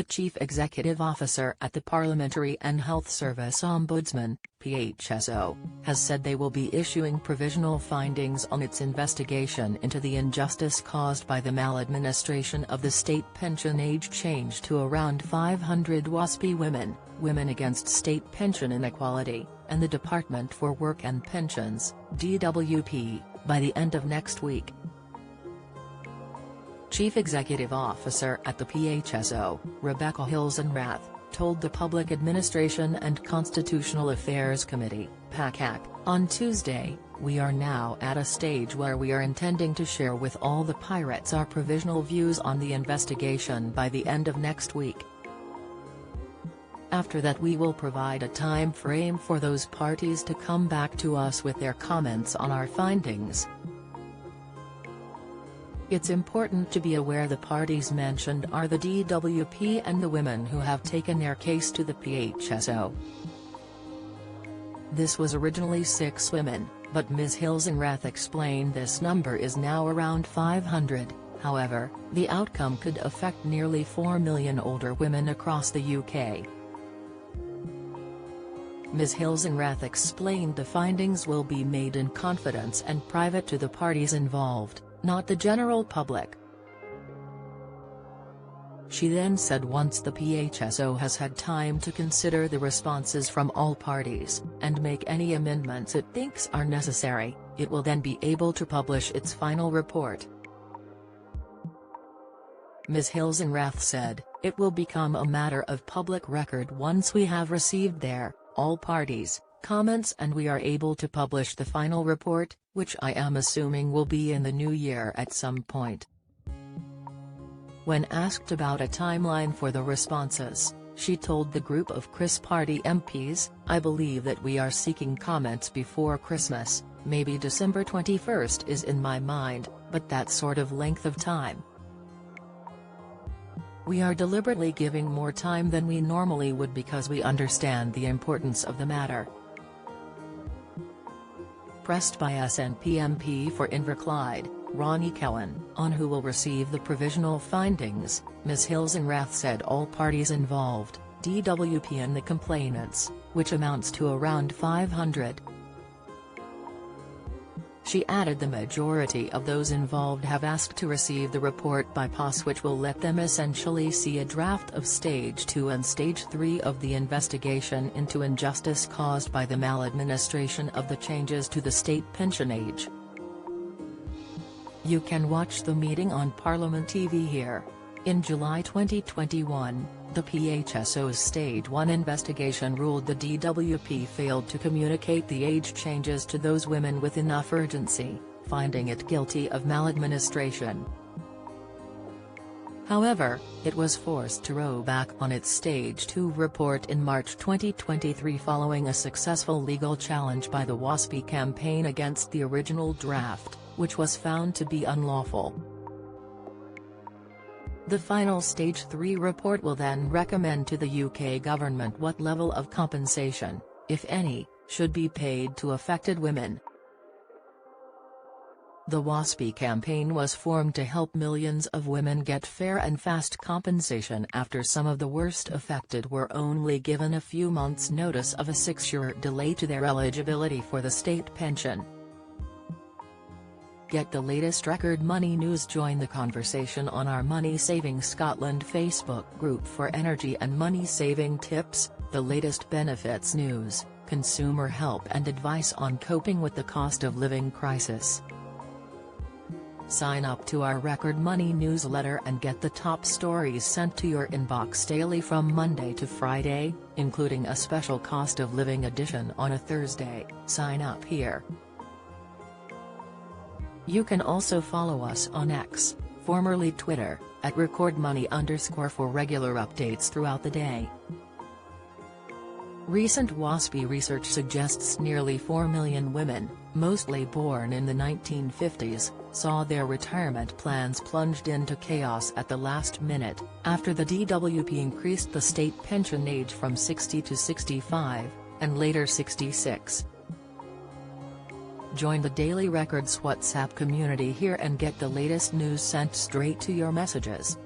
The Chief Executive Officer at the Parliamentary and Health Service Ombudsman, PHSO, has said they will be issuing provisional findings on its investigation into the injustice caused by the maladministration of the state pension age change to around 500 WASPI women, Women Against State Pension Inequality, and the Department for Work and Pensions, DWP, by the end of next week. Chief Executive Officer at the PHSO, Rebecca Hilsenrath, told the Public Administration and Constitutional Affairs Committee, PACAC, on Tuesday, "We are now at a stage where we are intending to share with all the pirates our provisional views on the investigation by the end of next week. After that we will provide a time frame for those parties to come back to us with their comments on our findings. It's important to be aware the parties mentioned are the DWP and the women who have taken their case to the PHSO. This was originally 6 women, but Ms. Hilsenrath explained this number is now around 500, however, the outcome could affect nearly 4 million older women across the UK. Ms. Hilsenrath explained the findings will be made in confidence and private to the parties involved, not the general public. She then said once the PHSO has had time to consider the responses from all parties, and make any amendments it thinks are necessary, it will then be able to publish its final report. Ms. Hilsenrath said, "It will become a matter of public record once we have received all parties' comments and we are able to publish the final report, which I am assuming will be in the new year at some point." When asked about a timeline for the responses, she told the group of Chris Party MPs, "I believe that we are seeking comments before Christmas, maybe December 21st is in my mind, but that sort of length of time. We are deliberately giving more time than we normally would because we understand the importance of the matter." Pressed by SNP MP for Inverclyde, Ronnie Cowan, on who will receive the provisional findings, Ms. Hilsenrath said all parties involved, DWP and the complainants, which amounts to around 500. She added the majority of those involved have asked to receive the report by POS, which will let them essentially see a draft of Stage 2 and Stage 3 of the investigation into injustice caused by the maladministration of the changes to the state pension age. You can watch the meeting on Parliament TV here. In July 2021, the PHSO's Stage 1 investigation ruled the DWP failed to communicate the age changes to those women with enough urgency, finding it guilty of maladministration. However, it was forced to row back on its Stage 2 report in March 2023 following a successful legal challenge by the WASPI campaign against the original draft, which was found to be unlawful. The final Stage 3 report will then recommend to the UK government what level of compensation, if any, should be paid to affected women. The WASPI campaign was formed to help millions of women get fair and fast compensation after some of the worst affected were only given a few months' notice of a 6-year delay to their eligibility for the state pension. Get the latest record money news. Join the conversation on our Money Saving Scotland Facebook group for energy and money saving tips, the latest benefits news, consumer help and advice on coping with the cost of living crisis. Sign up to our Record Money newsletter and get the top stories sent to your inbox daily from Monday to Friday, including a special cost of living edition on a Thursday. Sign up here. You can also follow us on X, formerly Twitter, at @recordmoney_ for regular updates throughout the day. Recent WASPI research suggests nearly 4 million women, mostly born in the 1950s, saw their retirement plans plunged into chaos at the last minute, after the DWP increased the state pension age from 60 to 65, and later 66. Join the Daily Records WhatsApp community here and get the latest news sent straight to your messages.